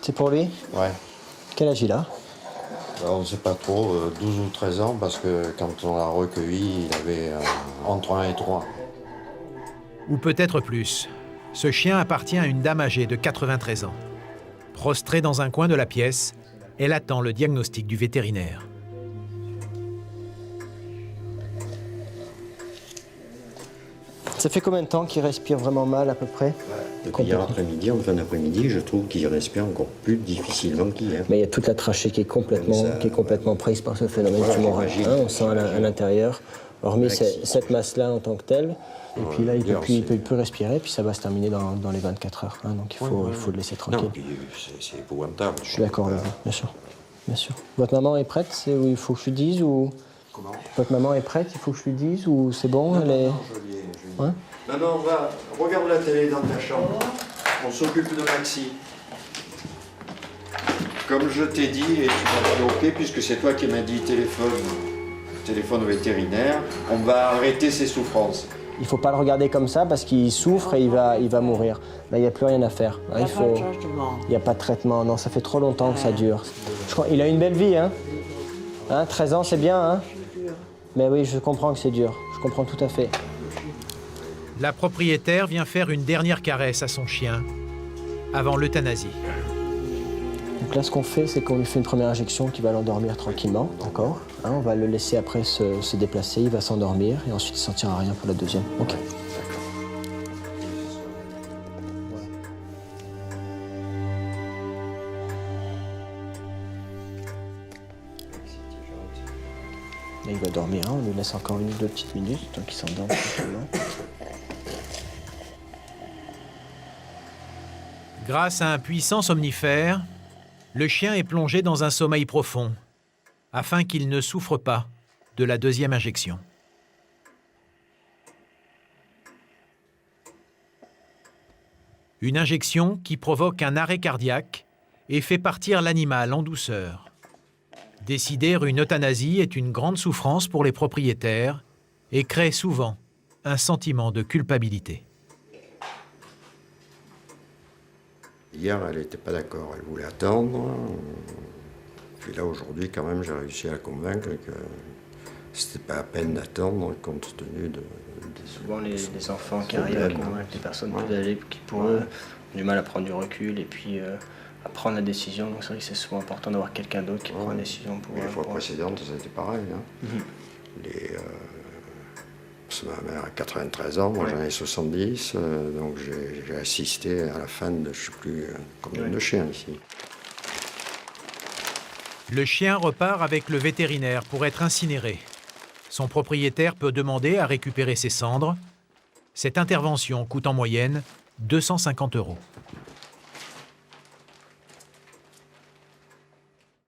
C'est pour lui? Ouais. Quel âge il a? On ne sait pas trop, 12 ou 13 ans, parce que quand on l'a recueilli, il avait entre 1 et 3. Ou peut-être plus. Ce chien appartient à une dame âgée de 93 ans. Prostrée dans un coin de la pièce, elle attend le diagnostic du vétérinaire. Ça fait combien de temps qu'il respire vraiment mal à peu près? Depuis hier après-midi, en fin d'après-midi, je trouve qu'il respire encore plus difficilement qu'hier. Mais il y a toute la trachée qui est complètement prise par ce phénomène tumoral. On sent à l'intérieur, hormis cette masse-là en tant que telle. Et puis là, il ne peut plus respirer, puis ça va se terminer dans les 24 heures. Donc il faut le laisser tranquille. Non, c'est épouvantable. Je suis d'accord avec vous, bien sûr. Bien sûr. Votre maman est prête? C'est où il faut que je lui dise ou... Comment? Votre maman est prête? Il faut que je lui dise ou c'est bon? Non, elle est... non, Ouais? Non, regarde la télé dans ta chambre. On s'occupe de Maxi. Comme je t'ai dit, et tu m'as dit OK, puisque c'est toi qui m'as dit téléphone au vétérinaire, on va arrêter ses souffrances. Il ne faut pas le regarder comme ça parce qu'il souffre et il va mourir. Là, il n'y a plus rien à faire. Là, il n'y a pas de traitement. Non, ça fait trop longtemps que ça dure. Il a une belle vie, hein? 13 ans, c'est bien, hein? Mais oui, je comprends que c'est dur. Je comprends tout à fait. La propriétaire vient faire une dernière caresse à son chien avant l'euthanasie. Donc là, ce qu'on fait, c'est qu'on lui fait une première injection qui va l'endormir tranquillement, d'accord? On va le laisser après se déplacer, il va s'endormir et ensuite il ne sentira rien pour la deuxième. Ok. Là, il va dormir, on lui laisse encore 1 ou 2 petites minutes tant qu'il s'endorme tranquillement. Grâce à un puissant somnifère, le chien est plongé dans un sommeil profond, afin qu'il ne souffre pas de la deuxième injection. Une injection qui provoque un arrêt cardiaque et fait partir l'animal en douceur. Décider une euthanasie est une grande souffrance pour les propriétaires et crée souvent un sentiment de culpabilité. Hier, elle n'était pas d'accord, elle voulait attendre. Puis là, aujourd'hui, quand même, j'ai réussi à la convaincre que c'était pas à peine d'attendre, compte tenu de... Souvent, les enfants qui arrivent à convaincre des personnes plus âgées qui, pour eux, ont du mal à prendre du recul et puis à prendre la décision. Donc c'est vrai que c'est souvent important d'avoir quelqu'un d'autre qui prend la décision pour... Les fois précédentes, ça a été pareil. Ma mère a 93 ans, moi j'en ai 70, donc j'ai assisté à la fin de, je ne sais plus combien de chiens ici. Le chien repart avec le vétérinaire pour être incinéré. Son propriétaire peut demander à récupérer ses cendres. Cette intervention coûte en moyenne 250 €.